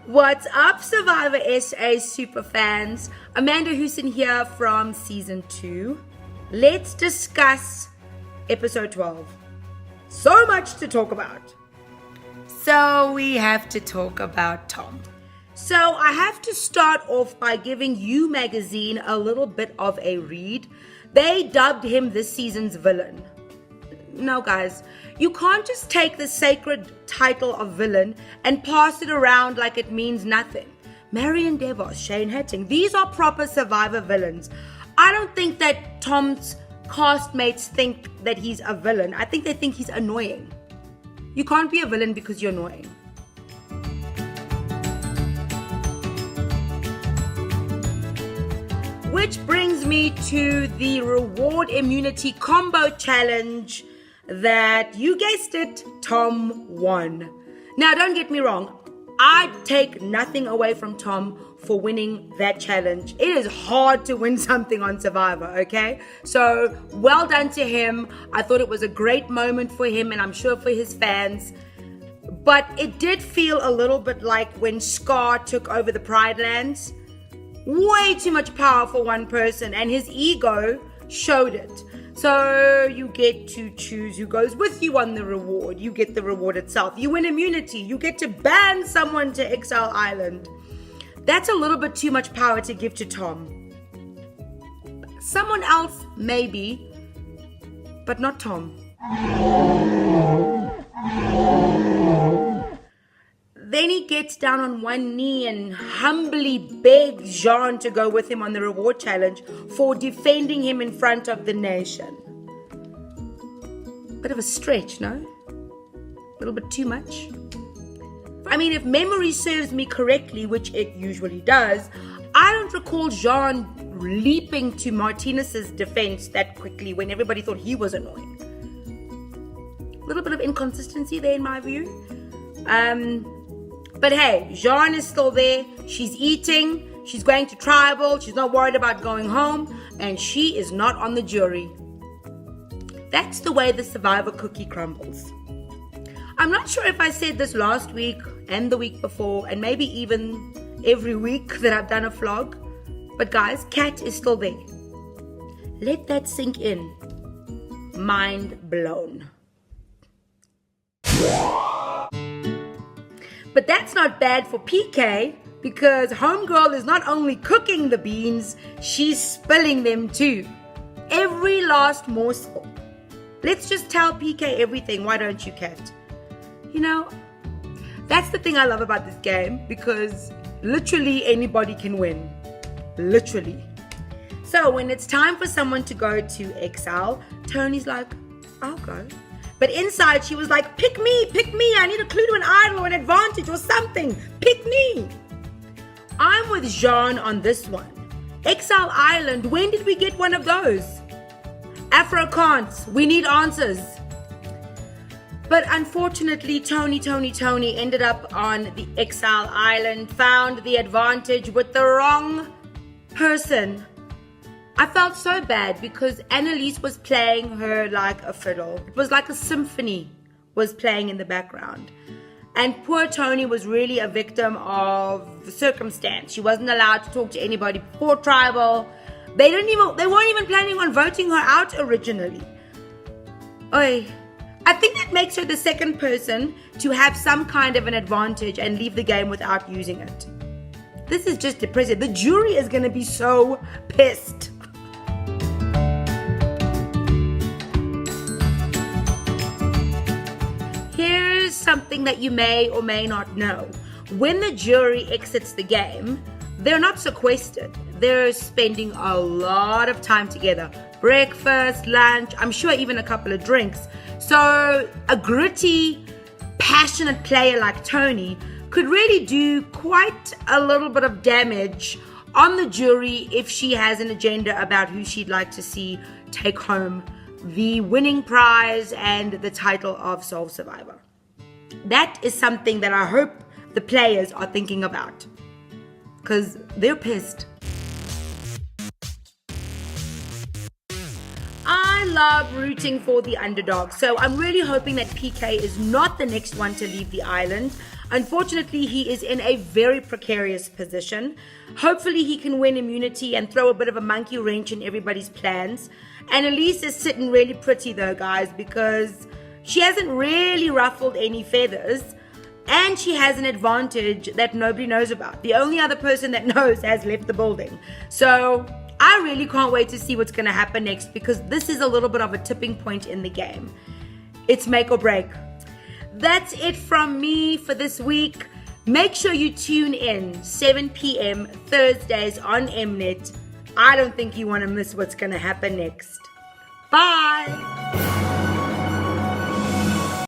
What's up, Survivor SA super fans? Amanda Hoosen here from season 2. Let's discuss episode 12. So much to talk about. So we have to talk about Tom. So I have to start off by giving You magazine a little bit of a read. They dubbed him this season's villain. No, guys, you can't just take the sacred title of villain and pass it around like it means nothing. Marion DeVos, Shane Hetting, these are proper Survivor villains. I don't think that Tom's castmates think that he's a villain. I think they think he's annoying. You can't be a villain because you're annoying. Which brings me to the reward immunity combo challenge that, you guessed it, Tom won. Now, don't get me wrong. I take nothing away from Tom for winning that challenge. It is hard to win something on Survivor, okay? So, well done to him. I thought it was a great moment for him, and I'm sure for his fans. But it did feel a little bit like when Scar took over the Pride Lands. Way too much power for one person, and his ego showed it. So you get to choose who goes with you on the reward. You get the reward itself. You win immunity. You get to ban someone to Exile Island. That's a little bit too much power to give to Tom. Someone else, maybe, but not Tom. Then he gets down on one knee and humbly begs Jean to go with him on the reward challenge for defending him in front of the nation. Bit of a stretch, no? A little bit too much. I mean, if memory serves me correctly, which it usually does, I don't recall Jean leaping to Martinez's defense that quickly when everybody thought he was annoying. A little bit of inconsistency there in my view. But hey, Jean is still there. She's eating. She's going to tribal. She's not worried about going home. And she is not on the jury. That's the way the Survivor cookie crumbles. I'm not sure if I said this last week and the week before, and maybe even every week that I've done a vlog. But guys, Kat is still there. Let that sink in. Mind blown. But that's not bad for PK, because Homegirl is not only cooking the beans, she's spilling them too. Every last morsel. Let's just tell PK everything, why don't you, Kat? You know, that's the thing I love about this game, because literally anybody can win. Literally. So when it's time for someone to go to exile, Tony's like, I'll go. But inside she was like, pick me, I need a clue to an idol or an advantage or something. Pick me. I'm with Jean on this one. Exile Island, when did we get one of those? Afrikaans, we need answers. But unfortunately, Tony ended up on the Exile Island, found the advantage with the wrong person. I felt so bad because Annalise was playing her like a fiddle. It was like a symphony was playing in the background. And poor Tony was really a victim of circumstance. She wasn't allowed to talk to anybody before tribal. They weren't even planning on voting her out originally. Oy. I think that makes her the second person to have some kind of an advantage and leave the game without using it. This is just depressing. The jury is going to be so pissed. Here's something that you may or may not know. When the jury exits the game, they're not sequestered. They're spending a lot of time together. Breakfast, lunch, I'm sure even a couple of drinks. So a gritty, passionate player like Tony could really do quite a little bit of damage on the jury if she has an agenda about who she'd like to see take home the winning prize and the title of Sole Survivor. That is something that I hope the players are thinking about, because they're pissed. I love rooting for the underdog. So I'm really hoping that PK is not the next one to leave the island. Unfortunately, he is in a very precarious position. Hopefully he can win immunity and throw a bit of a monkey wrench in everybody's plans. And Elise is sitting really pretty though, guys, because she hasn't really ruffled any feathers. And she has an advantage that nobody knows about. The only other person that knows has left the building. So I really can't wait to see what's going to happen next, because this is a little bit of a tipping point in the game. It's make or break. That's it from me for this week. Make sure you tune in 7 p.m. Thursdays on Mnet. I don't think you want to miss what's going to happen next. Bye.